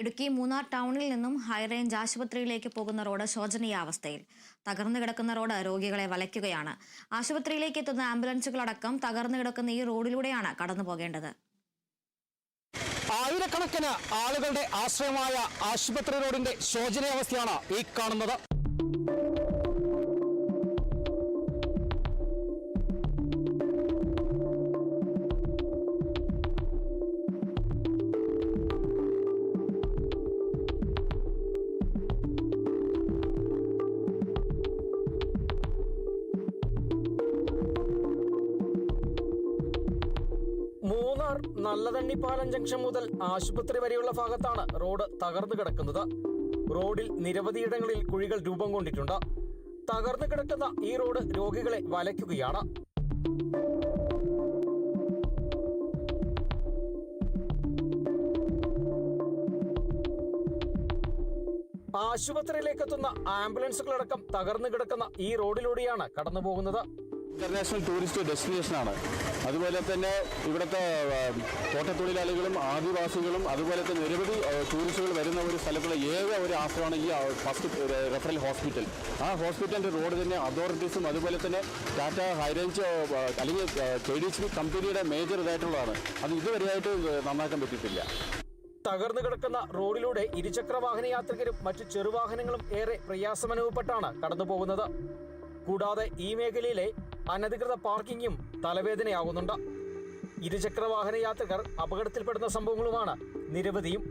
ഇടുക്കി മൂന്നാർ ടൗണിൽ നിന്നും ഹൈറേഞ്ച് ആശുപത്രിയിലേക്ക് പോകുന്ന റോഡ് ശോചനീയാവസ്ഥയിൽ. തകർന്നു കിടക്കുന്ന റോഡ് രോഗികളെ വലയ്ക്കുകയാണ്. ആശുപത്രിയിലേക്ക് എത്തുന്ന ആംബുലൻസുകളടക്കം തകർന്നു കിടക്കുന്ന ഈ റോഡിലൂടെയാണ് കടന്നു പോകേണ്ടത്. ആയിരക്കണക്കിന് ആളുകളുടെ ആശ്രയമായ ആശുപത്രി റോഡിന്റെ ശോചനീയാവസ്ഥയാണ് ഈ കാണുന്നത്. മൂന്നാർ നല്ലതണ്ണിപ്പാലം ജംഗ്ഷൻ മുതൽ ആശുപത്രി വരെയുള്ള ഭാഗത്താണ് റോഡ് തകർന്നു കിടക്കുന്നത്. റോഡിൽ നിരവധിയിടങ്ങളിൽ കുഴികൾ രൂപം കൊണ്ടിട്ടുണ്ട്. തകർന്നു കിടക്കുന്ന ഈ റോഡ് രോഗികളെ വലയ്ക്കുകയാണ്. ആശുപത്രിയിലേക്കെത്തുന്ന ആംബുലൻസുകളടക്കം തകർന്നു കിടക്കുന്ന ഈ റോഡിലൂടെയാണ് കടന്നു പോകുന്നത്. ഇന്റർനാഷണൽ ടൂറിസ്റ്റ് ഡെസ്റ്റിനേഷനാണ്. അതുപോലെ തന്നെ ഇവിടുത്തെ തോട്ടത്തൊഴിലാളികളും ആദിവാസികളും അതുപോലെ തന്നെ നിരവധി ടൂറിസ്റ്റുകൾ വരുന്ന ഒരു സ്ഥലത്തുള്ള ഏക ഒരു ആശ്രയമാണ് ഈ ഫസ്റ്റ് റെഫറൽ ഹോസ്പിറ്റൽ. ആ ഹോസ്പിറ്റലിൻ്റെ റോഡ് തന്നെ അതോറിറ്റീസും അതുപോലെ തന്നെ ടാറ്റ ഹൈറേഞ്ച് അല്ലെങ്കിൽ KDHP കമ്പനിയുടെ മേജർ ഇതായിട്ടുള്ളതാണ്. അത് ഇതുവരെയായിട്ട് നന്നാക്കാൻ പറ്റിയിട്ടില്ല. തകർന്നു കിടക്കുന്ന റോഡിലൂടെ ഇരുചക്ര വാഹന യാത്രികരും മറ്റു ചെറുവാഹനങ്ങളും ഏറെ പ്രയാസമനുഭവപ്പെട്ടാണ് കടന്നു പോകുന്നത്. കൂടാതെ ഈ മേഖലയിലെ അനധികൃത പാർക്കിങ്ങും തലവേദനയാകുന്നുണ്ട്. ഇരുചക്ര വാഹന യാത്രികർ അപകടത്തിൽപ്പെടുന്ന സംഭവങ്ങളുമാണ് നിരവധിയും.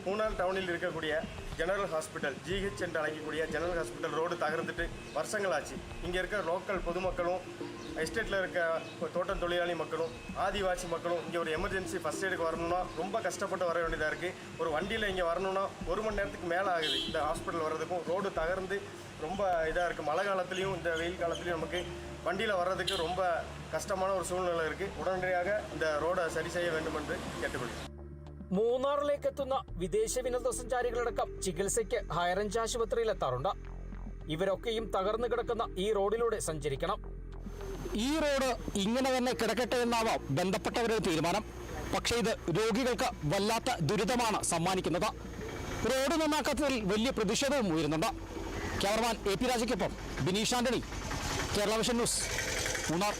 மூணார் டவுனில் இருக்கக்கூடிய ஜெனரல் ஹாஸ்பிட்டல் GH என்று அழைக்கக்கூடிய ஜெனரல் ஹாஸ்பிட்டல் ரோடு தகர்ந்துட்டு வருஷங்களாச்சு. இங்கே இருக்க லோக்கல் பொதுமக்களும் எஸ்டேட்டில் இருக்க தோட்டம் தொழிலாளி மக்களும் ஆதிவாசி மக்களும் இங்கே ஒரு எமர்ஜென்சி ஃபஸ்ட் எய்டுக்கு வரணும்னா ரொம்ப கஷ்டப்பட்டு வர வேண்டியதாக இருக்குது. ஒரு வண்டியில் இங்கே வரணும்னா 1 மணி நேரத்துக்கு மேலே ஆகுது இந்த ஹாஸ்பிட்டல் வர்றதுக்கும். ரோடு தகர்ந்து ரொம்ப இதாக இருக்குது. மழை காலத்துலேயும் இந்த வெயில் காலத்துலேயும் நமக்கு வண்டியில் வர்றதுக்கு ரொம்ப கஷ்டமான ஒரு சூழ்நிலை இருக்குது. உடனடியாக இந்த ரோடை சரி செய்ய வேண்டும் என்று கேட்டுக்கொள்கிறேன். മൂന്നാറിലേക്ക് എത്തുന്ന വിദേശ വിനോദസഞ്ചാരികളടക്കം ചികിത്സയ്ക്ക് ഹൈറേഞ്ച് ആശുപത്രിയിലെത്താറുണ്ട്. ഇവരൊക്കെയും തകർന്നു കിടക്കുന്ന ഈ റോഡിലൂടെ സഞ്ചരിക്കണം. ഈ റോഡ് ഇങ്ങനെ തന്നെ കിടക്കട്ടെ എന്നാവാം ബന്ധപ്പെട്ടവരുടെ തീരുമാനം. പക്ഷേ ഇത് രോഗികൾക്ക് വല്ലാത്ത ദുരിതമാണ് സമ്മാനിക്കുന്നത്. റോഡ് നന്നാക്കാത്തതിൽ വലിയ പ്രതിഷേധവും ഉയരുന്നുണ്ട്. ക്യാമറമാൻ AP രാജയ്ക്കൊപ്പം ബിനീഷ് ആന്റണി, കേരള വിഷൻ ന്യൂസ്, മൂന്നാർ.